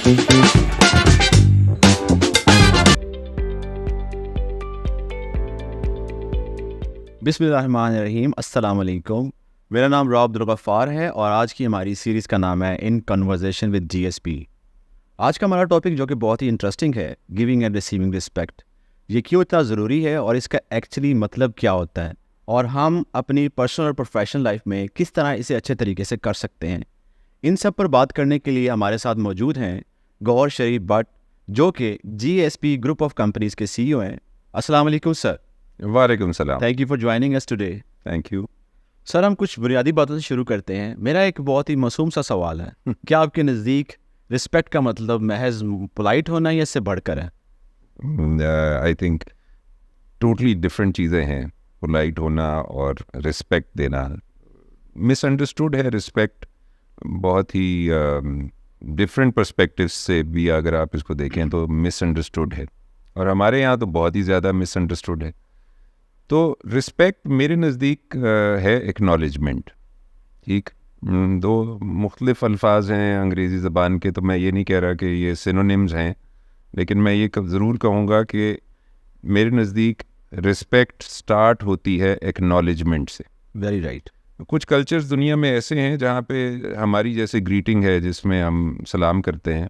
बिस्मिल्लाहिर्रहमानिर्रहीम, अस्सलाम वालेकुम। मेरा नाम रॉब अब्दुल गफ्फार है और आज की हमारी सीरीज़ का नाम है इन कन्वर्सेशन विद जीएसपी। आज का हमारा टॉपिक जो कि बहुत ही इंटरेस्टिंग है, गिविंग एंड रिसीविंग रिस्पेक्ट। ये क्यों इतना ज़रूरी है और इसका एक्चुअली मतलब क्या होता है और हम अपनी पर्सनल और प्रोफेशनल लाइफ में किस तरह इसे अच्छे तरीके से कर सकते हैं। इन सब पर बात करने के लिए हमारे साथ मौजूद हैं गौहर शरीफ भट्ट, जो कि जीएसपी ग्रुप ऑफ कंपनीज़ के CEO हैं। अस्सलाम वालेकुम सर। वालेकुम सलाम। Thank you for joining us today. Thank you. Sir, हम कुछ बुनियादी बातों से शुरू करते हैं। मेरा एक बहुत ही मासूम सा सवाल है, क्या आपके नज़दीक रिस्पेक्ट का मतलब महज पोलाइट होना या इससे बढ़कर है? आई थिंक टोटली डिफरेंट चीज़ें हैं, पोलाइट होना और रिस्पेक्ट देना। मिसअंडरस्टूड है रिस्पेक्ट, बहुत ही डिफरेंट पर्सपेक्टिव से भी अगर आप इसको देखें तो मिसअंडरस्टूड है, और हमारे यहाँ तो बहुत ही ज़्यादा मिसअंडरस्टूड है। तो रिस्पेक्ट मेरे नज़दीक है एक्नॉलेजमेंट। ठीक, दो मुख्तलिफ अल्फाज हैं अंग्रेज़ी ज़बान के, तो मैं ये नहीं कह रहा कि ये सिनोनिम्स हैं, लेकिन मैं ये ज़रूर कहूँगा कि मेरे नज़दीक रिस्पेक्ट स्टार्ट होती है एक्नॉलेजमेंट से। Very right. कुछ कल्चर्स दुनिया में ऐसे हैं जहाँ पे हमारी जैसे ग्रीटिंग है जिसमें हम सलाम करते हैं,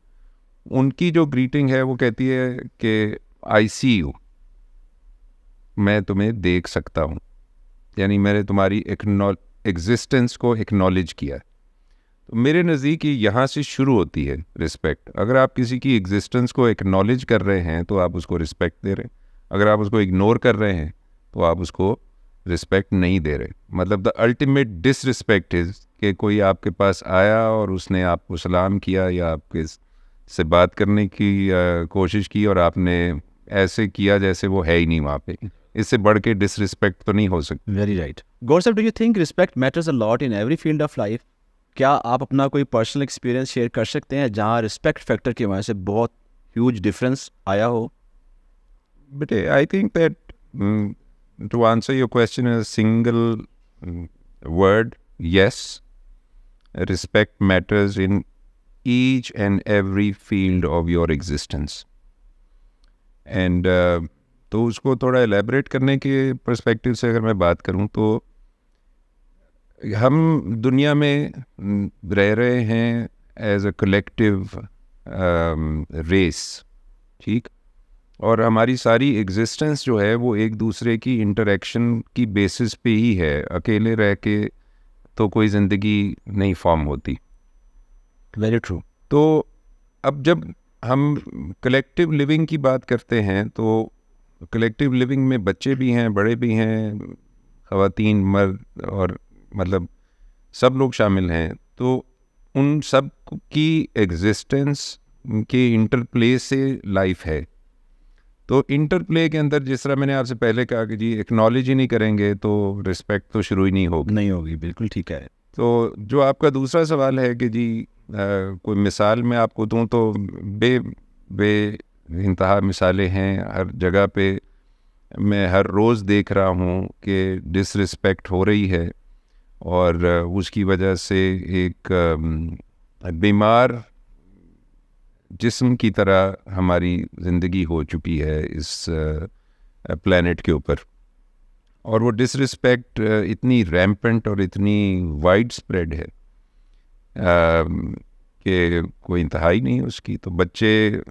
उनकी जो ग्रीटिंग है वो कहती है कि आई सी यू, मैं तुम्हें देख सकता हूँ, यानी मैंने तुम्हारी एग्जिस्टेंस को एक्नॉलेज किया है। तो मेरे नज़दीक यहाँ से शुरू होती है रिस्पेक्ट। अगर आप किसी की एग्जिस्टेंस को एक्नॉलेज कर रहे हैं तो आप उसको रिस्पेक्ट दे रहे हैं, अगर आप उसको इग्नोर कर रहे हैं तो आप उसको रिस्पेक्ट नहीं दे रहे। मतलब द अल्टीमेट डिसरिस्पेक्ट इज़ कि कोई आपके पास आया और उसने आपको सलाम किया या आपके से बात करने की कोशिश की और आपने ऐसे किया जैसे वो है ही नहीं वहाँ पे। इससे बढ़ के डिसरिस्पेक्ट तो नहीं हो सकती। Very right. गौर साहब, do you think respect matters a lot in every field of life? क्या आप अपना कोई पर्सनल एक्सपीरियंस शेयर कर सकते हैं जहाँ रिस्पेक्ट फैक्टर की वजह से बहुत ह्यूज डिफरेंस आया हो? But I think that to answer your question in a single word, yes, respect matters in each and every field of your existence. And तो उसको थोड़ा एलेबरेट करने के पर्सपेक्टिव से अगर मैं बात करूं तो हम दुनिया में रह रहे हैं एज अ कलेक्टिव रेस, ठीक, और हमारी सारी एग्जिस्टेंस जो है वो एक दूसरे की इंटरेक्शन की बेसिस पे ही है। अकेले रह के तो कोई ज़िंदगी नहीं फॉर्म होती। Very true. तो अब जब हम कलेक्टिव लिविंग की बात करते हैं तो कलेक्टिव लिविंग में बच्चे भी हैं, बड़े भी हैं, ख़वातीन, मर्द, और मतलब सब लोग शामिल हैं। तो उन सब की एग्जिस्टेंस के इंटरप्ले से लाइफ है। तो इंटरप्ले के अंदर जिस तरह मैंने आपसे पहले कहा कि जी एक्नॉलेज ही नहीं करेंगे तो रिस्पेक्ट तो शुरू ही नहीं होगी। बिल्कुल ठीक है। तो जो आपका दूसरा सवाल है कि जी कोई मिसाल मैं आपको दूं, तो बे इंतहा मिसालें हैं हर जगह पे। मैं हर रोज़ देख रहा हूं कि डिसरिस्पेक्ट हो रही है और उसकी वजह से एक बीमार जिस्म की तरह हमारी ज़िंदगी हो चुकी है इस प्लेनेट के ऊपर। और वो डिसरिस्पेक्ट इतनी रैम्पेंट और इतनी वाइड स्प्रेड है कि कोई इंतहाई नहीं उसकी। तो बच्चे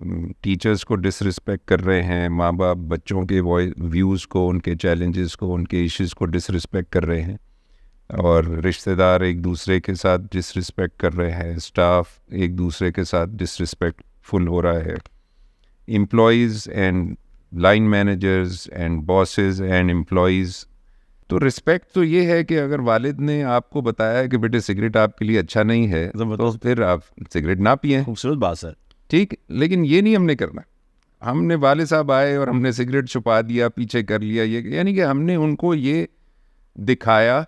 टीचर्स को डिसरिस्पेक्ट कर रहे हैं, माँ बाप बच्चों के व्यूज़ को, उनके चैलेंजेस को, उनके इश्यूज़ को डिसरिस्पेक्ट कर रहे हैं, और रिश्तेदार एक दूसरे के साथ डिसरिस्पेक्ट कर रहे हैं, स्टाफ एक दूसरे के साथ डिसरिस्पेक्टफुल हो रहा है, employees and line managers and bosses and employees. तो रिस्पेक्ट तो ये है कि अगर वालिद ने आपको बताया है कि बेटे सिगरेट आपके लिए अच्छा नहीं है तो फिर आप सिगरेट ना पिएं। खूबसूरत बात सर। ठीक, लेकिन ये नहीं हमने करना। हमने वालिद साहब आए और हमने सिगरेट छुपा दिया, पीछे कर लिया, ये यानी कि हमने उनको ये दिखाया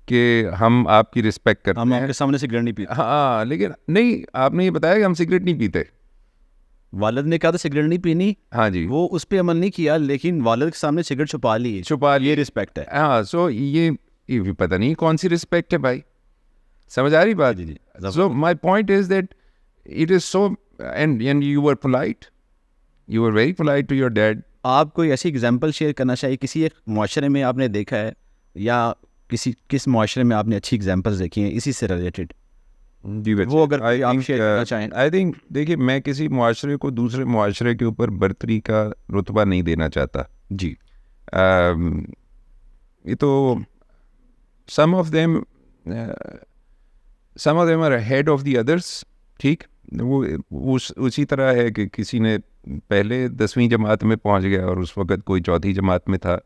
कि हम आपकी रिस्पेक्ट करते हैं, हम आपके सामने सिगरेट नहीं पीते। हाँ, लेकिन नहीं, आपने ये बताया कि हम सिगरेट नहीं पीते। वालिद ने कहा था सिगरेट नहीं पीनी, हाँ जी, वो उस पर अमल नहीं किया, लेकिन वालिद के सामने सिगरेट छुपा ली, ये रिस्पेक्ट है। हाँ, सो ये पता नहीं कौन सी रिस्पेक्ट है भाई, समझ आ रही बात? जी। So my point is that it is so, and you were polite, you were very polite to your dad. आप कोई ऐसी एग्जांपल शेयर करना चाहिए, किसी एक माशरे में आपने देखा है या किस माशरे में आपने अच्छी एग्जांपल्स देखी हैं इसी से रिलेटेड, जी वो अगर आप शेयर करना चाहें। आई थिंक देखिए, मैं किसी मुआशरे को दूसरे मुआशरे के ऊपर बर्तरी का रुतबा नहीं देना चाहता जी। ये तो some of them are ahead of the others, ठीक। वो उसी तरह है कि किसी ने पहले 10वीं जमात में पहुंच गया और उस वक़्त कोई चौथी जमात में था,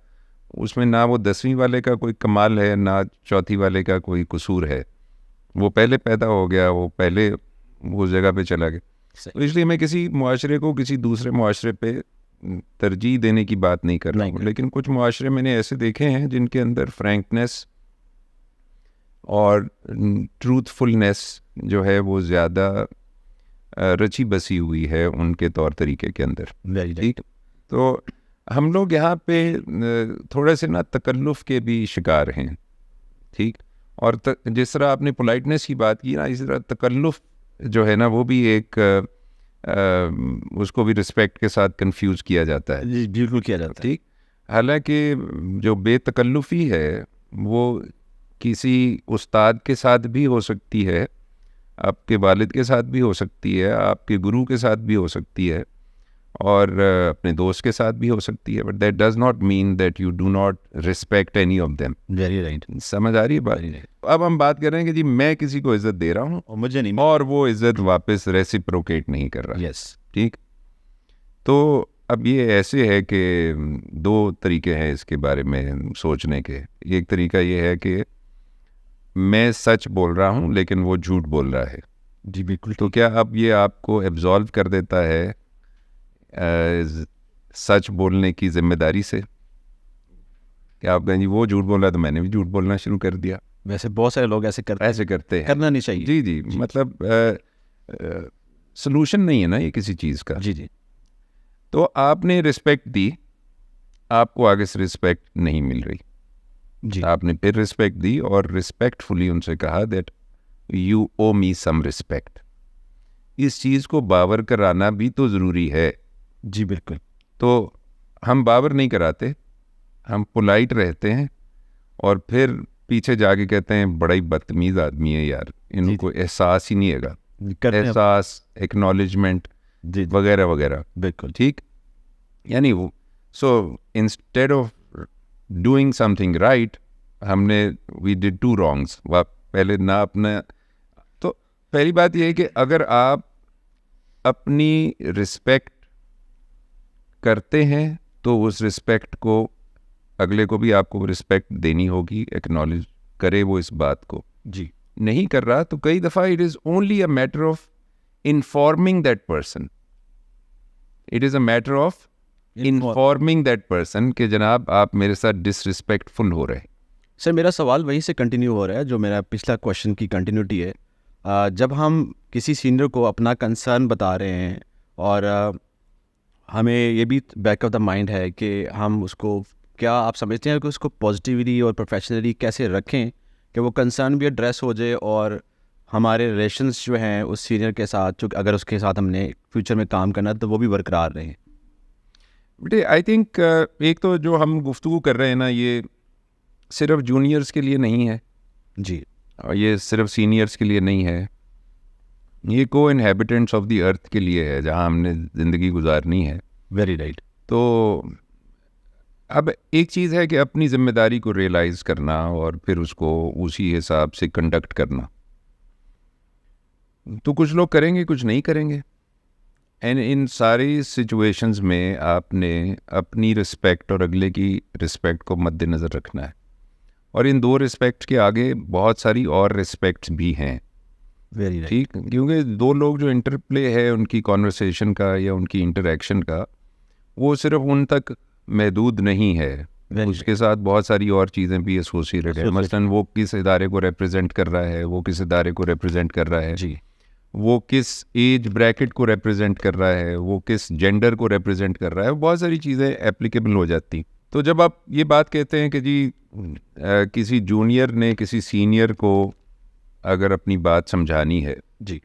उसमें ना वो 10वीं वाले का कोई कमाल है ना चौथी वाले का कोई कसूर है, वो पहले पैदा हो गया, वो पहले उस जगह पे चला गया। तो इसलिए मैं किसी मुआशरे को किसी दूसरे मुआशरे पे तरजीह देने की बात नहीं कर रहा हूँ, लेकिन कुछ मुआशरे मैंने ऐसे देखे हैं जिनके अंदर फ्रैंकनेस और ट्रूथफुलनेस जो है वो ज़्यादा रची बसी हुई है उनके तौर तरीके के अंदर, ठीक। तो हम लोग यहाँ पे थोड़े से ना तकल्लुफ़ के भी शिकार हैं, ठीक। और जिस तरह आपने पोलाइटनेस की बात की ना, इसी तरह तकल्लुफ़ जो है ना वो भी एक उसको भी रिस्पेक्ट के साथ कंफ्यूज किया जाता है, जी बिल्कुल किया जाता है, ठीक। हालांकि जो बेतकल्लुफ़ी है वो किसी उस्ताद के साथ भी हो सकती है, आपके वालिद के साथ भी हो सकती है, आपके गुरु के साथ भी हो सकती है, और अपने दोस्त के साथ भी हो सकती है, but that does not mean that you do not respect any of them. Very right, समझ आ रही है बात? अब हम बात कर रहे हैं कि जी मैं किसी को इज्जत दे रहा हूँ और मुझे नहीं, और वो इज्जत वापस रेसिप्रोकेट नहीं कर रहा, यस, ठीक। तो अब ये ऐसे है कि दो तरीके हैं इसके बारे में सोचने के। एक तरीका ये है कि मैं सच बोल रहा हूँ लेकिन वो झूठ बोल रहा है, जी बिल्कुल। तो क्या अब ये आपको एब्जॉल्व कर देता है सच बोलने की जिम्मेदारी से? क्या आप कहें जी वो झूठ बोल रहा है तो मैंने भी झूठ बोलना शुरू कर दिया? वैसे बहुत सारे लोग ऐसे करते हैं, करना नहीं चाहिए। जी जी, मतलब सलूशन नहीं है ना ये किसी चीज़ का। जी जी। तो आपने रिस्पेक्ट दी, आपको आगे से रिस्पेक्ट नहीं मिल रही जी, आपने फिर रिस्पेक्ट दी और रिस्पेक्टफुली उनसे कहा that you owe me some respect. इस चीज़ को बावर कराना भी तो ज़रूरी है। जी बिल्कुल। तो हम बावर नहीं कराते, हम पोलाइट रहते हैं और फिर पीछे जाके कहते हैं बड़ा ही बदतमीज़ आदमी है यार, इनको एहसास ही नहीं हैगा, एहसास, एक्नॉलेजमेंट वगैरह वगैरह, बिल्कुल ठीक। यानी वो so instead of doing something right, हमने वी डिड टू रॉन्ग्स। पहले ना अपना, तो पहली बात यह है कि अगर आप अपनी रिस्पेक्ट करते हैं तो उस रिस्पेक्ट को अगले को भी आपको रिस्पेक्ट देनी होगी, एक्नॉलेज करे वो इस बात को। जी, नहीं कर रहा तो कई दफ़ा it is only a matter of informing that person, it is a matter of informing that person कि जनाब आप मेरे साथ डिसरिस्पेक्टफुल हो रहे हैं। सर मेरा सवाल वहीं से कंटिन्यू हो रहा है जो मेरा पिछला क्वेश्चन की कंटिन्यूटी है। जब हम किसी सीनियर को अपना कंसर्न बता रहे हैं और हमें ये भी बैक ऑफ द माइंड है कि हम उसको, क्या आप समझते हैं कि उसको पॉजिटिवली और प्रोफेशनली कैसे रखें कि वो कंसर्न भी एड्रेस हो जाए और हमारे रिलेशंस जो हैं उस सीनियर के साथ, जो अगर उसके साथ हमने फ्यूचर में काम करना है तो वो भी बरकरार रहें? बेटे आई थिंक एक तो जो हम गुफ्तगू कर रहे हैं ना, ये सिर्फ जूनियर्स के लिए नहीं है जी, और ये सिर्फ सीनियर्स के लिए नहीं है, ये को इनहेबिटेंट्स ऑफ द अर्थ के लिए है जहाँ हमने ज़िंदगी गुजारनी है। Very right. तो अब एक चीज़ है कि अपनी ज़िम्मेदारी को रियलाइज़ करना और फिर उसको उसी हिसाब से कंडक्ट करना। तो कुछ लोग करेंगे, कुछ नहीं करेंगे, एंड इन सारी सिचुएशंस में आपने अपनी रिस्पेक्ट और अगले की रिस्पेक्ट को मद्देनज़र रखना है। और इन दो रिस्पेक्ट के आगे बहुत सारी और रिस्पेक्ट्स भी हैं, वेरी राइट, ठीक। क्योंकि दो लोग जो इंटरप्ले है उनकी कॉन्वर्सेशन का या उनकी इंटरेक्शन का, वो सिर्फ उन तक महदूद नहीं है, उसके साथ बहुत सारी और चीज़ें भी एसोसिएटेड है। मसलन वो किस इदारे को रिप्रेजेंट कर रहा है, वो किस इदारे को रिप्रेजेंट कर रहा है जी, वो किस एज ब्रैकेट को रिप्रेजेंट कर रहा है, वो किस जेंडर को रिप्रेजेंट कर रहा है, बहुत सारी चीज़ें एप्लीकेबल हो जाती। तो जब आप ये बात कहते हैं कि जी किसी जूनियर ने किसी सीनियर को अगर अपनी बात समझानी है जी,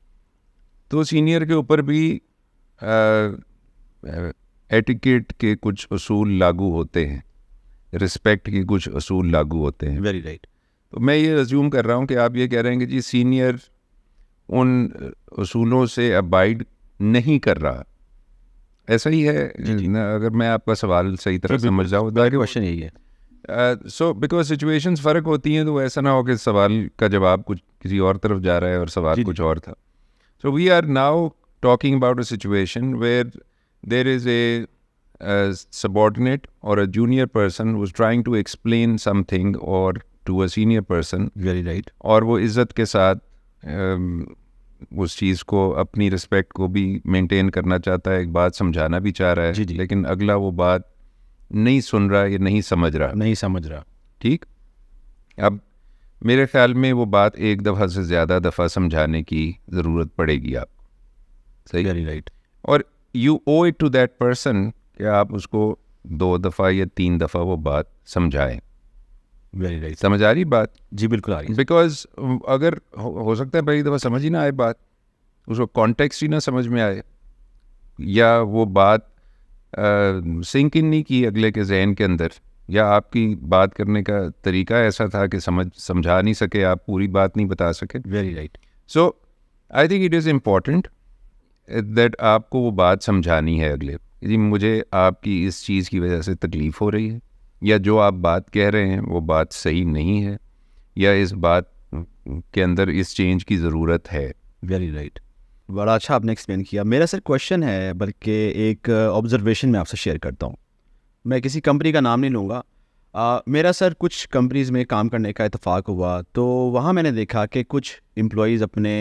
तो सीनियर के ऊपर भी एटिकेट के कुछ असूल लागू होते हैं, रिस्पेक्ट के कुछ असूल लागू होते हैं। Very right. तो मैं ये अज्यूम कर रहा हूँ कि आप ये कह रहे हैं कि जी सीनियर उन असूलों से अबाइड नहीं कर रहा, ऐसा ही है ना? अगर मैं आपका सवाल सही तरह समझ जाऊँ, क्वेश्चन यही है। सो बिकॉज सिचुएशंस फ़र्क होती हैं, तो ऐसा ना हो कि सवाल का जवाब कुछ किसी और तरफ जा रहा है और सवाल कुछ और था। So we are now talking about a situation where there is a subordinate or a junior person who's trying to explain something or to a senior person, very right. और वो इज़्ज़त के साथ उस चीज़ को, अपनी रिस्पेक्ट को भी मेंटेन करना चाहता है, एक बात समझाना भी चाह रहा है, लेकिन अगला वो बात नहीं सुन रहा या नहीं समझ रहा। ठीक, अब मेरे ख्याल में वो बात एक दफ़ा से ज़्यादा दफ़ा समझाने की ज़रूरत पड़ेगी आपको। सही, वेरी राइट। और you owe it to that person कि आप उसको 2 दफ़ा या 3 दफ़ा वो बात समझाएं। Very right. समझ आ रही बात? जी बिल्कुल आ रही है। बिकॉज अगर हो सकता है पहली दफ़ा समझ ही ना आए बात, उसको कॉन्टेक्स्ट ही ना समझ में आए, या वो बात सिंक इन नहीं की अगले के जहन के अंदर, या आपकी बात करने का तरीका ऐसा था कि समझा नहीं सके, आप पूरी बात नहीं बता सके। Very right. So I think it is important that आपको वो बात समझानी है अगले, जी मुझे आपकी इस चीज़ की वजह से तकलीफ़ हो रही है, या जो आप बात कह रहे हैं वो बात सही नहीं है, या इस बात के अंदर इस चेंज की ज़रूरत है। Very right. बड़ा अच्छा आपने एक्सप्लेन किया। मेरा सर क्वेश्चन है, बल्कि एक ऑब्जर्वेशन मैं आपसे शेयर करता हूँ। मैं किसी कंपनी का नाम नहीं लूँगा। मेरा सर कुछ कंपनीज़ में काम करने का इत्तेफाक हुआ, तो वहाँ मैंने देखा कि कुछ एम्प्लॉयज़ अपने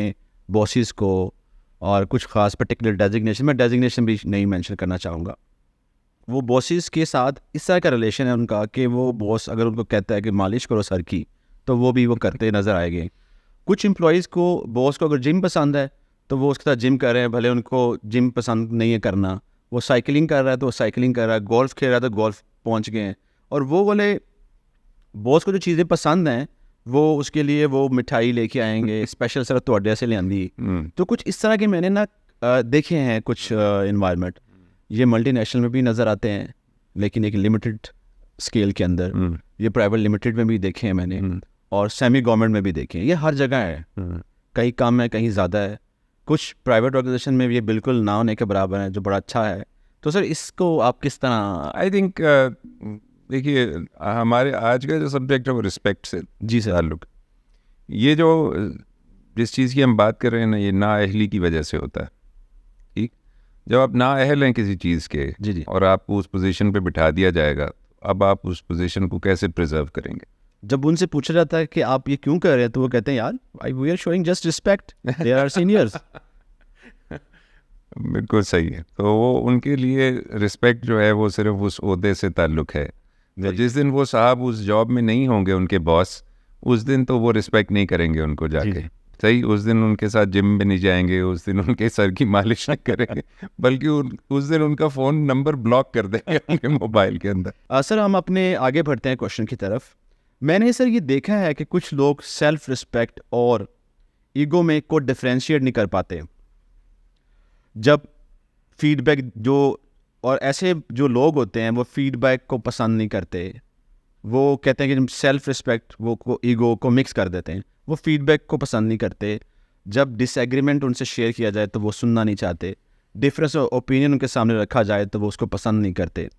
बॉसेस को, और कुछ ख़ास पर्टिकुलर डेजिग्नेशन, मैं डेजिग्नेशन भी नहीं मेंशन करना चाहूँगा, वो बॉसेस के साथ इस तरह का रिलेशन है उनका कि वो बॉस अगर उनको कहता है कि मालिश करो सर की, तो वो भी वो करते नज़र आएंगे। कुछ एम्प्लॉयज़ को, बॉस को अगर जिम पसंद है तो वो उसके साथ जिम कर रहे हैं, भले उनको जिम पसंद नहीं है करना। वो साइकिलिंग कर रहा है तो वो साइकिलिंग कर रहा है, गोल्फ खेल रहा है तो गोल्फ पहुँच गए हैं। और वो वाले बॉस को जो चीज़ें पसंद हैं वो उसके लिए वो मिठाई लेके आएंगे, स्पेशल सर तो अड्डे से ले आंदी। तो कुछ इस तरह के मैंने ना देखे हैं कुछ इन्वायरमेंट। ये मल्टीनेशनल में भी नज़र आते हैं, लेकिन एक लिमिटेड स्केल के अंदर। ये प्राइवेट लिमिटेड में भी देखे हैं मैंने, और सेमी गवर्नमेंट में भी देखे हैं। ये हर जगह है, कहीं कम है कहीं ज़्यादा है। कुछ प्राइवेट ऑर्गेनाइजेशन में ये बिल्कुल ना होने के बराबर है, जो बड़ा अच्छा है। तो सर इसको आप किस तरह? आई थिंक देखिए, हमारे आज का जो सब्जेक्ट है वो रिस्पेक्ट से जी सर ताल्लुक, ये जो जिस चीज़ की हम बात कर रहे हैं ना, ये नाअहली की वजह से होता है। ठीक, जब आप नाअहल हैं किसी चीज़ के, जी और आपको उस पोजीशन पे बिठा दिया जाएगा, अब आप उस पोजीशन को कैसे प्रिजर्व करेंगे? जब उनसे पूछा जाता है कि आप ये क्यों कर रहे हैं, तो वो कहते हैं यार we are showing just respect, they are seniors. बिल्कुल सही है। तो वो उनके लिए रिस्पेक्ट जो है वो सिर्फ उस ओहदे से ताल्लुक़ है। तो जिस दिन वो साहब उस जॉब में नहीं होंगे, उनके बॉस, उस दिन तो वो रिस्पेक्ट नहीं करेंगे उनको जाके। सही, उस दिन उनके साथ जिम में नहीं जाएंगे, उस दिन उनके सर की मालिश नहीं करेंगे, बल्कि उस दिन उनका फ़ोन नंबर ब्लॉक कर देंगे उनके मोबाइल के अंदर। सर हम अपने आगे बढ़ते हैं क्वेश्चन की तरफ। मैंने सर ये देखा है कि कुछ लोग सेल्फ रिस्पेक्ट और ईगो में को डिफ्रेंशिएट नहीं कर पाते। जब फीडबैक जो, और ऐसे जो लोग होते हैं वो फीडबैक को पसंद नहीं करते। वो कहते हैं कि सेल्फ रिस्पेक्ट वो ईगो को मिक्स कर देते हैं। वो फीडबैक को पसंद नहीं करते। जब डिसएग्रीमेंट उनसे शेयर किया जाए तो वो सुनना नहीं चाहते। डिफरेंस ऑफ ओपिनियन उनके सामने रखा जाए तो वो उसको पसंद नहीं करते।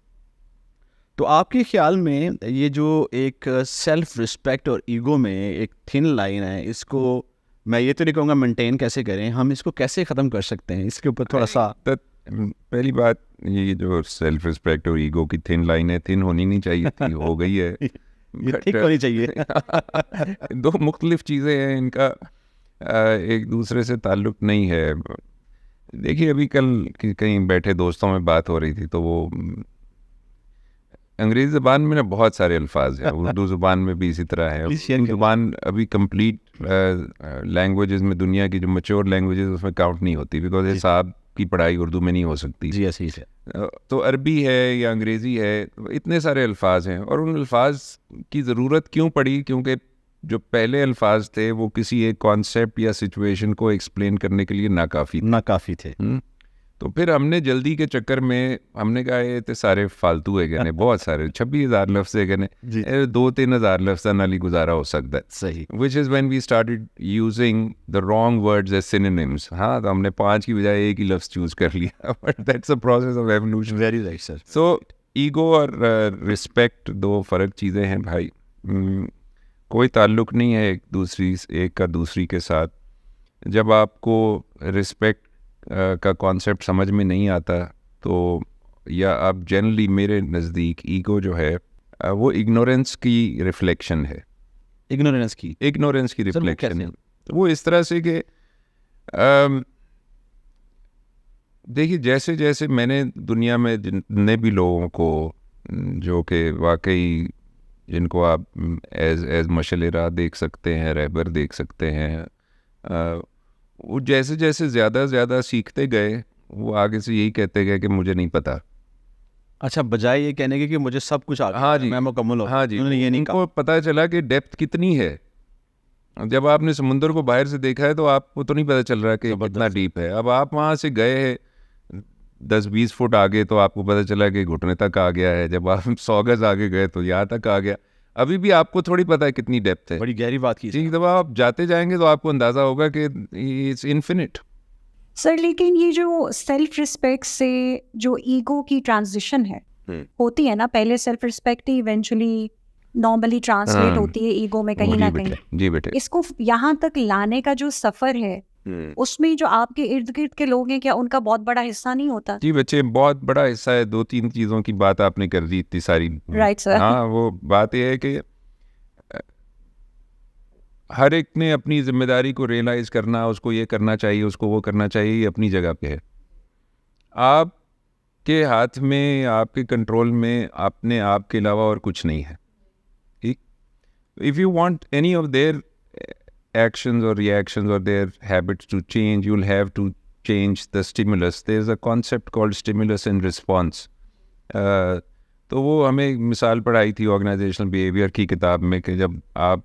तो आपके ख्याल में ये जो एक सेल्फ रिस्पेक्ट और ईगो में एक थिन लाइन है, इसको मैं ये तो नहीं कहूँगा मेंटेन कैसे करें, हम इसको कैसे ख़त्म कर सकते हैं, इसके ऊपर थोड़ा सा। पहली बात, ये जो सेल्फ रिस्पेक्ट और ईगो की थिन लाइन है, थिन होनी नहीं चाहिए थी, हो गई है। ये ठीक होनी चाहिए। दो मुख्तलिफ चीज़ें हैं, इनका एक दूसरे से ताल्लुक़ नहीं है। देखिए, अभी कल कहीं बैठे दोस्तों में बात हो रही थी, तो वो अंग्रेज़ी ज़बान में ना बहुत सारे अल्फाज हैं, उर्दू ज़ुबान में भी इसी तरह है। ज़ुबान अभी कंप्लीट लैंग्वेजेस में, दुनिया की जो मैच्योर लैंग्वेजेस उसमें काउंट नहीं होती, बिकॉज हिसाब की पढ़ाई उर्दू में नहीं हो सकती। जी ऐसे ही है। तो अरबी है या अंग्रेज़ी है, इतने सारे अल्फाज हैं, और उन अल्फाज की ज़रूरत क्यों पड़ी? क्योंकि जो पहले अल्फाज थे वो किसी एक कॉन्सेप्ट या सिचुएशन को एक्सप्लेन करने के लिए नाकाफ़ी थे। नाकाफ़ी थे। तो फिर हमने जल्दी के चक्कर में हमने कहा ये तो सारे फालतू है गए बहुत सारे 26,000 लफ्ज़ है गए 2-3 हज़ार लफ्ज़ नाल ही गुजारा हो सकता है। सही। Which is when we started using the wrong words as synonyms. हाँ, तो हमने 5 की बजाय एक ही लफ्ज़ चूज़ कर लिया, but that's a process of evolution. Very right sir. So ego और रिस्पेक्ट दो फ़र्क चीज़ें हैं भाई। कोई ताल्लुक़ नहीं है एक का दूसरी के साथ। जब आपको रिस्पेक्ट का कॉन्सेप्ट समझ में नहीं आता तो, या आप जनरली मेरे नज़दीक ईगो जो है वो इग्नोरेंस की रिफ्लेक्शन है। इग्नोरेंस की रिफ्लेक्शन है। तो वो इस तरह से कि देखिए, जैसे जैसे मैंने दुनिया में जितने भी लोगों को जो कि वाकई जिनको आप एज मशाल राह देख सकते हैं, रहबर देख सकते हैं, वो जैसे जैसे ज़्यादा सीखते गए वो आगे से यही कहते गए कि मुझे नहीं पता। अच्छा, बजाय ये कहने के कि मुझे सब कुछ आ गया, हाँ जी, मैं मुकम्मल हूँ। हाँ जी, उन्होंने ये नहीं उनको पता चला कि डेप्थ कितनी है। जब आपने समुंदर को बाहर से देखा है तो आपको तो नहीं पता चल रहा कि कितना डीप है। अब आप वहाँ से गए हैं 10-20 फुट आगे तो आपको पता चला कि घुटने तक आ गया है। जब आप 100 गज आगे गए तो यहाँ तक आ गया। अभी भी आपको थोड़ी पता है कितनी डेप्थ है। बड़ी गहरी बात की। ठीक, जब आप जाते जाएंगे तो आपको अंदाज़ा होगा कि इट्स इन्फिनिट। सर, लेकिन ये जो सेल्फ रिस्पेक्ट से जो ईगो की ट्रांजिशन है होती है ना, पहले सेल्फ रिस्पेक्ट ही इवेंचुअली नॉर्मली ट्रांसलेट होती है ईगो में कहीं ना कहीं। जी बेटे, इसको यहाँ तक लाने का जो सफर है उसमें जो आपके इर्द गिर्द के लोग हैं, क्या उनका बहुत बड़ा हिस्सा नहीं होता? जी बच्चे, बहुत बड़ा हिस्सा है। 2-3 चीज़ों की बात आपने कर दी इतनी सारी। Right sir. हाँ, वो बात यह है कि हर एक ने अपनी जिम्मेदारी को रियलाइज़ करना, उसको ये करना चाहिए, उसको वो करना चाहिए, ये अपनी जगह पे है। आपके हाथ में, आपके कंट्रोल में अपने आप के अलावा और कुछ नहीं है। ठीक, if you want any of their actions or reactions or their habits to change, you'll have to change the stimulus. There's a concept called stimulus and response. तो वो हमें एक मिसाल पढ़ाई थी ऑर्गेनाइजेशनल बिहेवियर की किताब में कि जब आप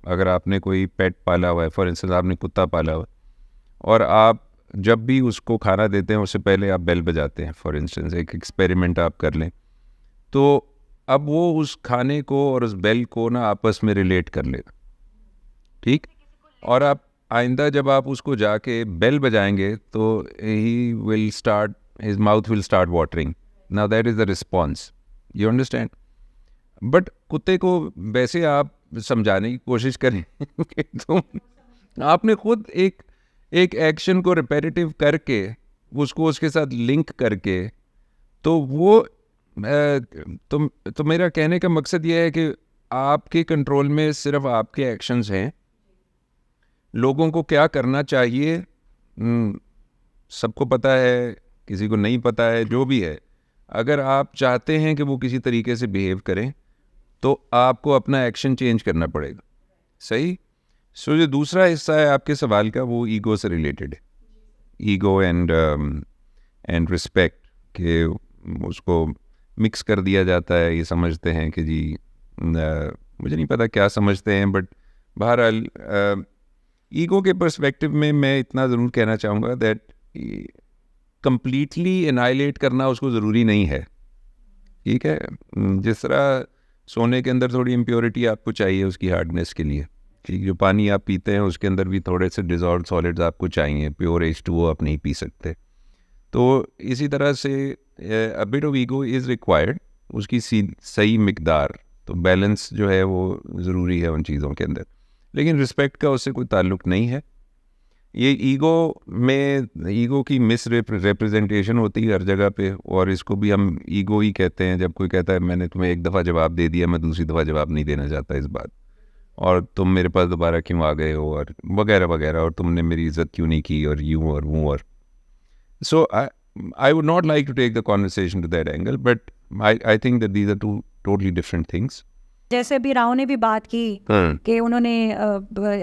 अगर आपने कोई पेट पाला हुआ है, फॉर इंस्टेंस आपने कुत्ता पाला हुआ है, और आप जब भी उसको खाना देते हैं उससे पहले आप बेल बजाते हैं, फॉर इंस्टेंस एक एक्सपेरिमेंट आप कर लें, तो अब वो उस खाने को और उस बेल को ना आपस में रिलेट कर लेगा। ठीक, और आप आइंदा जब आप उसको जाके बेल बजाएंगे तो he will start, his mouth will start watering. Now that is the response, you understand. But कुत्ते को वैसे आप समझाने की कोशिश करें तो आपने खुद एक एक्शन को रिपेटिटिव करके उसको उसके साथ लिंक करके, तो वो तो मेरा कहने का मकसद ये है कि आपके कंट्रोल में सिर्फ आपके एक्शंस हैं। लोगों को क्या करना चाहिए सबको पता है, किसी को नहीं पता है, जो भी है। अगर आप चाहते हैं कि वो किसी तरीके से बिहेव करें तो आपको अपना एक्शन चेंज करना पड़ेगा। सही। सो जो दूसरा हिस्सा है आपके सवाल का वो ईगो से रिलेटेड है। ईगो एंड रिस्पेक्ट के उसको मिक्स कर दिया जाता है। ये समझते हैं कि जी मुझे नहीं पता क्या समझते हैं, बट बहरहाल ईगो के पर्सपेक्टिव में मैं इतना ज़रूर कहना चाहूँगा दैट कंप्लीटली एनाइलेट करना उसको ज़रूरी नहीं है। ठीक है, जिस तरह सोने के अंदर थोड़ी इम्प्योरिटी आपको चाहिए उसकी हार्डनेस के लिए, ठीक, जो पानी आप पीते हैं उसके अंदर भी थोड़े से डिजॉल्व सॉलिड्स आपको चाहिए, प्योर H2O आप नहीं पी सकते। तो इसी तरह से a bit of ego is required, उसकी सही मिकदार, तो बैलेंस जो है वो ज़रूरी है उन चीज़ों के अंदर। लेकिन रिस्पेक्ट का उससे कोई ताल्लुक़ नहीं है। ये ईगो की मिस रिप्रेजेंटेशन होती है हर जगह पे, और इसको भी हम ईगो ही कहते हैं। जब कोई कहता है मैंने तुम्हें एक दफ़ा जवाब दे दिया, मैं दूसरी दफ़ा जवाब नहीं देना चाहता इस बात, और तुम मेरे पास दोबारा क्यों आ गए हो, और वगैरह वगैरह, और तुमने मेरी इज़्ज़त क्यों नहीं की, और यूँ और वो। और सो I would not like to take the conversation to that angle, but I think that these are two totally different things. जैसे अभी राव ने भी बात की कि उन्होंने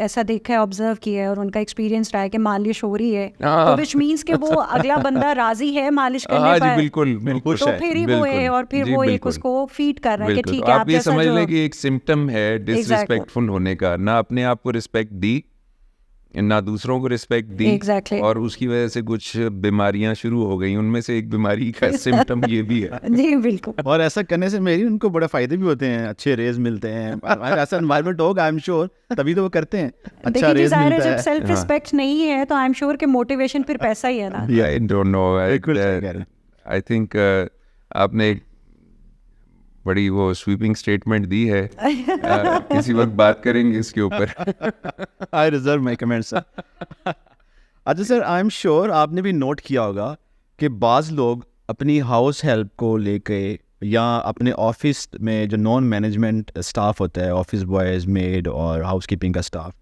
ऐसा देखा है, ऑब्जर्व किया है और उनका एक्सपीरियंस रहा है कि मालिश हो रही है, तो विच मीन्स कि वो अगला बंदा राजी है मालिश करने हाँ जी, पर, बिल्कुल बिल्कुल तो फिर ही वो है और फिर जी, वो एक बिल्कुल, उसको फीड कर रहा है कि बिल्कुल। ठीक तो है आप ये जैसा समझ जो लें कि एक सिम्टम है डिसरिस्पेक्टफुल होने का, ना अपने आप को रिस्पेक्ट दी ना दूसरों को रिस्पेक्ट दी, Exactly. और उसकी वजह से कुछ बीमारियां शुरू हो गई। उनमें से एक बीमारी का सिम्टम ये भी है। जी बिल्कुल। और ऐसा करने से मेरी उनको बड़े फायदे भी होते हैं, अच्छे रेज मिलते हैं, ऐसा एनवायरनमेंट होगा आई एम श्योर, तभी तो वो करते हैं, अच्छा देखिए जी, रेज ज़ाहिर है मिलता जब है। सेल्फ रिस्पेक्ट नहीं है तो आई एम श्योर कि मोटिवेशन फिर पैसा ही है ना। आई डोंट नो, बिल्कुल सही कह रहे हैं। आई थिंक आपने एक बड़ी वो स्वीपिंग स्टेटमेंट दी है। किसी वक्त बात करेंगे इसके ऊपर। आई रिजर्व माई कमेंट्स सर। अच्छा सर, आई एम श्योर आपने भी नोट किया होगा कि बाज़ लोग अपनी हाउस हेल्प को लेके या अपने ऑफिस में जो नॉन मैनेजमेंट स्टाफ होता है, ऑफिस बॉयज़, मेड और हाउस कीपिंग का स्टाफ,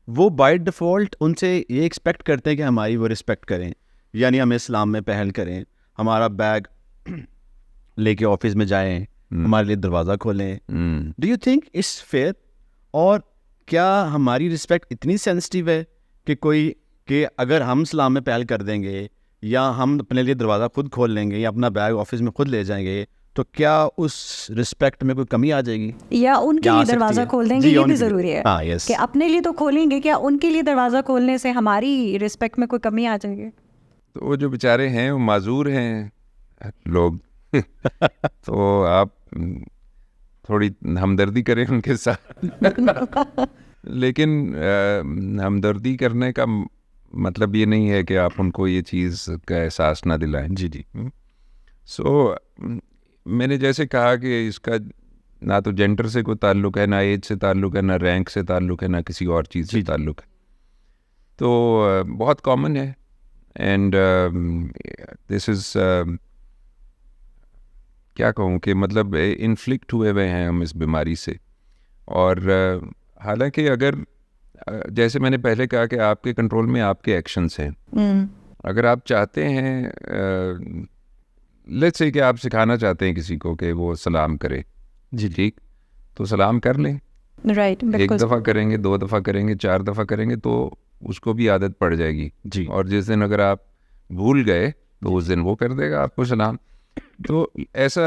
वो बाय डिफ़ॉल्ट उनसे ये एक्सपेक्ट करते हैं कि हमारी वो रिस्पेक्ट करें, यानी हमें इस्लाम में पहल करें, हमारा बैग लेके ऑफिस में जाएं, हमारे लिए दरवाज़ा खोलें। Do you think it's fair? और क्या हमारी रिस्पेक्ट इतनी सेंसिटिव है कि अगर हम इस्लाम में पहल कर देंगे या हम अपने लिए दरवाज़ा खुद खोल लेंगे या अपना बैग ऑफिस में खुद ले जाएंगे, तो क्या उस रिस्पेक्ट में कोई कमी आ जाएगी? या उनके या आ लिए सकती दरवाज़ा है? खोल देंगे, जी, ये भी उनके लिए। ज़रूरी है हाँ, yes. कि अपने लिए तो खोलेंगे, क्या उनके लिए दरवाज़ा खोलने से हमारी रिस्पेक्ट में कोई कमी आ जाएगी? तो वो जो बेचारे हैं वो माजूर हैं लोग। तो आप थोड़ी हमदर्दी करें उनके साथ। लेकिन हमदर्दी करने का मतलब ये नहीं है कि आप उनको ये चीज़ का एहसास ना दिलाएं। जी जी। सो मैंने जैसे कहा कि इसका ना तो जेंडर से कोई ताल्लुक है, ना एज से ताल्लुक है, ना रैंक से ताल्लुक है, ना किसी और चीज़ से ताल्लुक है। तो बहुत कॉमन है। एंड दिस इज़ क्या कहूँ कि मतलब इन्फ्लिक्ट हुए हुए हैं हम इस बीमारी से। और हालांकि अगर जैसे मैंने पहले कहा कि आपके कंट्रोल में आपके एक्शंस हैं। अगर आप चाहते हैं, लेट्स से कि आप सिखाना चाहते हैं किसी को कि वो सलाम करे, जी ठीक, तो सलाम कर लें। राइट, एक दफ़ा करेंगे, 2 दफ़ा करेंगे, 4 दफ़ा करेंगे तो उसको भी आदत पड़ जाएगी जी। और जिस दिन अगर आप भूल गए तो उस दिन वो कर देगा आपको सलाम। तो ऐसा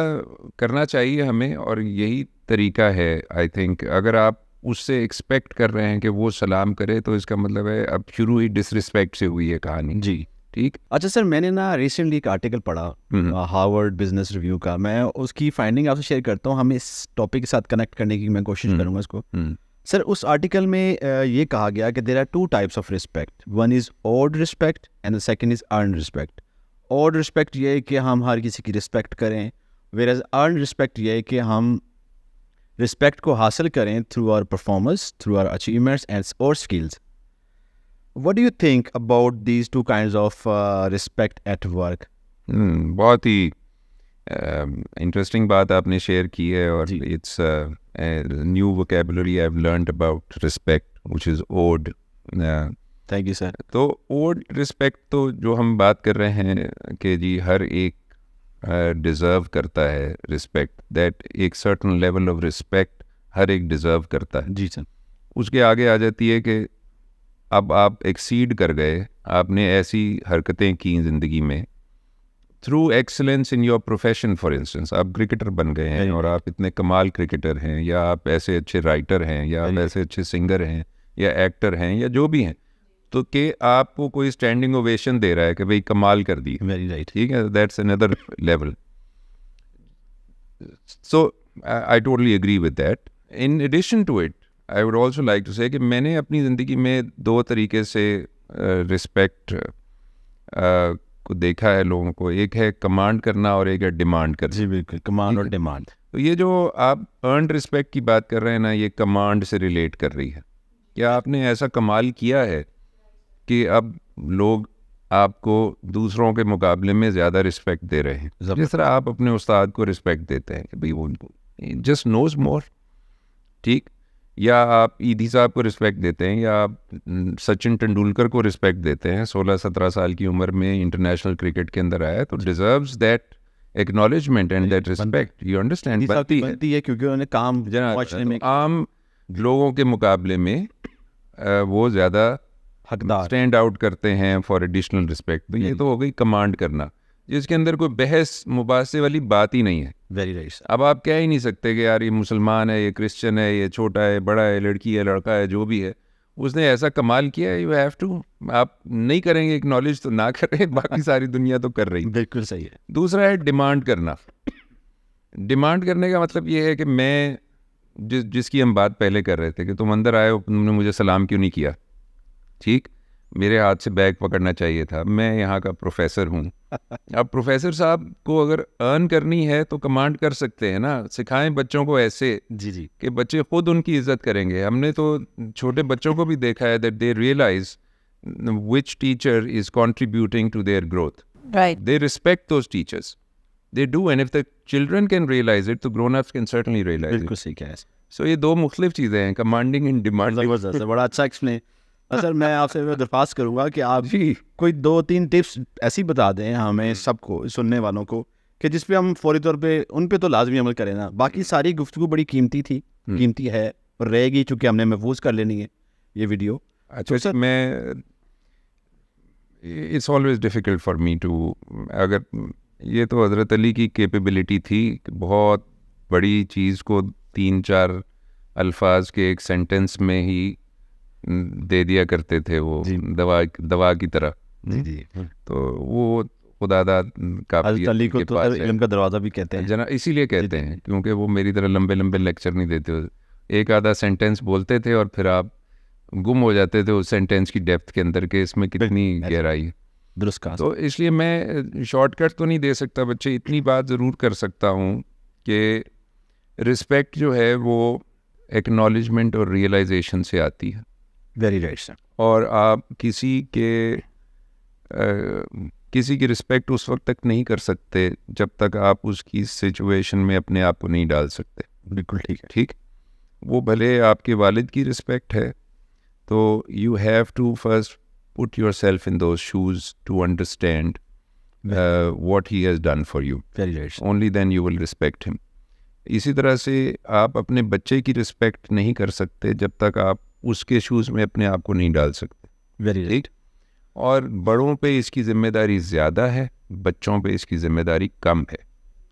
करना चाहिए हमें, और यही तरीका है आई थिंक। अगर आप उससे एक्सपेक्ट कर रहे हैं कि वो सलाम करे तो इसका मतलब है अब शुरू ही डिसरिस्पेक्ट से हुई है कहानी। जी ठीक। अच्छा सर, मैंने ना रिसेंटली एक आर्टिकल पढ़ा हार्वर्ड बिजनेस रिव्यू का, मैं उसकी फाइंडिंग आपसे शेयर करता हूँ, हम इस टॉपिक के साथ कनेक्ट करने की मैं कोशिश करूँगा इसको। सर, उस आर्टिकल में ये कहा गया कि there are 2 types of respect, one is owed respect and the second is earn respect. Owed respect ये है कि हम हर किसी की रिस्पेक्ट करें, वेयर एज अर्न रिस्पेक्ट ये है कि हम रिस्पेक्ट को हासिल करें through our performance, through our achievements and और skills. What do you think about these two kinds of respect at work? बहुत ही इंटरेस्टिंग बात आपने शेयर की है, और it's new vocabulary I have learned about respect which is owed. Thank you sir. तो owed respect तो जो हम बात कर रहे हैं कि जी हर एक डिज़र्व करता है रिस्पेक्ट, दैट एक certain level of respect her एक डिज़र्व करता है। जी सर। उसके आगे आ जाती है कि अब आप एक्सीड कर गए, आपने ऐसी हरकतें की ज़िंदगी में through excellence in your profession. For instance, आप क्रिकेटर बन गए हैं और आप इतने कमाल क्रिकेटर हैं, या आप ऐसे अच्छे राइटर हैं, या आप ऐसे अच्छे सिंगर हैं, या एक्टर हैं, या जो भी हैं, तो कि आपको कोई स्टैंडिंग ओवेशन दे रहा है कि भाई कमाल कर दी। Very right. ठीक है, that's another level. So I totally agree with that. In addition to it I would also like to say कि मैंने अपनी ज़िंदगी में 2 तरीके से रिस्पेक्ट को देखा है लोगों को। एक है कमांड करना और एक है डिमांड करना। जी बिल्कुल, कमांड और डिमांड। तो ये जो आप अर्न रिस्पेक्ट की बात कर रहे हैं ना, ये कमांड से रिलेट कर रही है। क्या आपने ऐसा कमाल किया है कि अब लोग आपको दूसरों के मुकाबले में ज़्यादा रिस्पेक्ट दे रहे हैं, जिस तरह आप अपने उस्ताद को रिस्पेक्ट देते हैं कि भाई वो जस्ट नोज मोर, ठीक, या आप ईदी साहब को रिस्पेक्ट देते हैं, या आप सचिन तेंदुलकर को रिस्पेक्ट देते हैं, 16-17 साल की उम्र में इंटरनेशनल क्रिकेट के अंदर आया, तो deserves that acknowledgement and that respect, you understand, बनती है। बनती है क्योंकि उन्होंने काम जना पहुंचने में आम लोगों के मुकाबले में वो ज़्यादा हकदार। स्टैंड आउट करते हैं फॉर एडिशनल रिस्पेक्ट। तो ये तो हो गई कमांड करना, जिसके अंदर कोई बहस मुबासे वाली बात ही नहीं है। Very right. अब आप कह ही नहीं सकते कि यार ये मुसलमान है, ये क्रिश्चियन है, ये छोटा है, बड़ा है, लड़की है, लड़का है, जो भी है, उसने ऐसा कमाल किया है, यू हैव टू। आप नहीं करेंगे एक्नॉलेज तो ना करें, बाकी सारी दुनिया तो कर रही है। बिल्कुल सही है। दूसरा है डिमांड करना। डिमांड करने का मतलब ये है कि मैं जिसकी हम बात पहले कर रहे थे कि तुम अंदर आए हो, तुमने मुझे सलाम क्यों नहीं किया, ठीक, मेरे हाथ से बैग पकड़ना चाहिए था, मैं यहाँ का प्रोफेसर हूँ। अब प्रोफेसर साहब को अगर अर्न करनी है तो कमांड कर सकते हैं ना, सिखाएं बच्चों को ऐसे जी जी। कि बच्चे खुद उनकी इज्जत करेंगे। हमने तो छोटे बच्चों को भी देखा है that they realise which teacher is contributing to their growth. Right. They respect those teachers. They do, and if the children can realize it, तो grown-ups can certainly realize बिल्कुल it. सही कह रहे हैं। So ये दो मुख्तलिफ चीज़ें हैं, commanding and demanding. जबरदस्त है, बड़ा अच्छा एक्सप्लेन। सर मैं आपसे दरख्वास्त करूंगा कि आप भी कोई 2-3 टिप्स ऐसी बता दें हमें सबको, सुनने वालों को, कि जिस पे हम फौरी तौर पे उन पे तो लाजमी अमल करें ना। बाकी सारी गुफ्तगू बड़ी कीमती थी, कीमती है और रहेगी, चूँकि हमने महफूज कर लेनी है ये वीडियो। अच्छा सर, मैं it's always difficult for me to, अगर ये तो हज़रत अली की कैपेबिलिटी थी कि बहुत बड़ी चीज़ को 3-4 अल्फाज के एक सेंटेंस में ही दे दिया करते थे, वो दवा की तरह। जी जी। तो वो खुदादा हज़रत अली को तो इल्म का दरवाज़ा भी कहते हैं जना, इसीलिए कहते हैं क्योंकि वो मेरी तरह लंबे लंबे लेक्चर नहीं देते, एक आधा सेंटेंस बोलते थे और फिर आप गुम हो जाते थे उस सेंटेंस की डेप्थ के अंदर के इसमें कितनी गहराई है। दुरुस्त कहा। तो इसलिए मैं शॉर्टकट तो नहीं दे सकता बच्चे, इतनी बात ज़रूर कर सकता हूँ कि रिस्पेक्ट जो है वो एक्नॉलेजमेंट और रियलाइजेशन से आती है। Very right sir. और आप किसी की रिस्पेक्ट उस वक्त तक नहीं कर सकते जब तक आप उसकी सिचुएशन में अपने आप को नहीं डाल सकते। बिल्कुल ठीक है। ठीक, वो भले आपके वालिद की रिस्पेक्ट है, तो you have to first put yourself in those shoes to understand what he has done for you. Very right. Only then you will respect him. इसी तरह से आप अपने बच्चे की रिस्पेक्ट नहीं कर सकते जब तक आप उसके शूज़ में अपने आप को नहीं डाल सकते। Very right. और बड़ों पे इसकी ज़िम्मेदारी ज़्यादा है, बच्चों पे इसकी ज़िम्मेदारी कम है।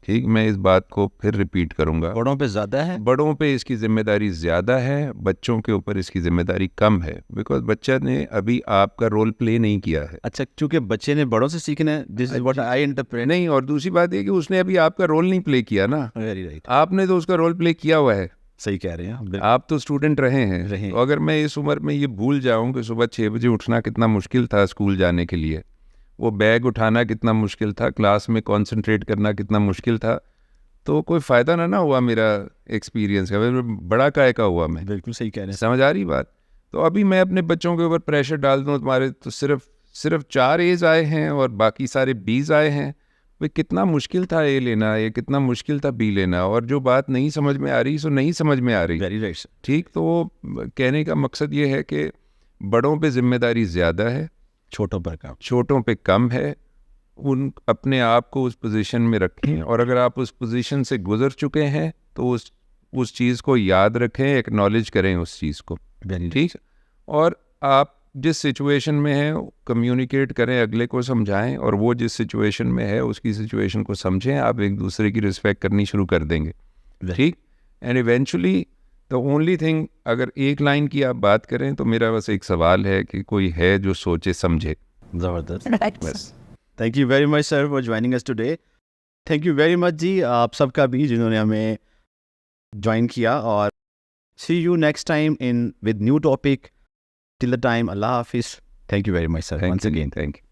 ठीक, मैं इस बात को फिर रिपीट करूंगा, बड़ों पे ज़्यादा है, बड़ों पे इसकी ज़िम्मेदारी ज़्यादा है, बच्चों के ऊपर इसकी ज़िम्मेदारी कम है, बिकॉज बच्चा ने अभी आपका रोल प्ले नहीं किया है। अच्छा, क्योंकि बच्चे ने बड़ों से सीखना है, this is what I interpret. नहीं, और दूसरी बात ये कि उसने अभी आपका रोल नहीं प्ले किया ना। Very right. आपने तो उसका रोल प्ले किया हुआ है। सही कह रहे हैं आप तो स्टूडेंट रहे हैं। अगर मैं इस उम्र में ये भूल जाऊं कि सुबह 6 बजे उठना कितना मुश्किल था स्कूल जाने के लिए, वो बैग उठाना कितना मुश्किल था, क्लास में कॉन्सेंट्रेट करना कितना मुश्किल था, तो कोई फ़ायदा ना हुआ मेरा एक्सपीरियंस का, बड़ा काय का हुआ मैं। बिल्कुल सही कह रहे हैं। समझ आ रही बात? तो अभी मैं अपने बच्चों के ऊपर प्रेशर डाल दूँ, तुम्हारे तो सिर्फ 4 A's आए हैं और बाकी सारे B's आए हैं, भाई कितना मुश्किल था A लेना, ये कितना मुश्किल था B लेना, और जो बात नहीं समझ में आ रही सो नहीं समझ में आ रही। Very right. ठीक, तो कहने का मकसद ये है कि बड़ों पे जिम्मेदारी ज़्यादा है, छोटों पे कम है। उन अपने आप को उस पोजीशन में रखें, और अगर आप उस पोजीशन से गुजर चुके हैं तो उस चीज़ को याद रखें, एक्नॉलेज करें उस चीज़ को। ठीक, और आप जिस सिचुएशन में हैं कम्युनिकेट करें, अगले को समझाएं, और वो जिस सिचुएशन में है उसकी सिचुएशन को समझें, आप एक दूसरे की रिस्पेक्ट करनी शुरू कर देंगे। ठीक, and eventually the only thing, अगर एक लाइन की आप बात करें तो मेरा बस एक सवाल है कि कोई है जो सोचे समझे। ज़बरदस्त, बस। Thank you very much sir for joining us today. Thank you very much जी आप सबका भी जिन्होंने हमें ज्वाइन किया, और see you next time in with new topic. Till the time, अल्लाह हाफिज़। Thank you very much sir, once again. Thank you.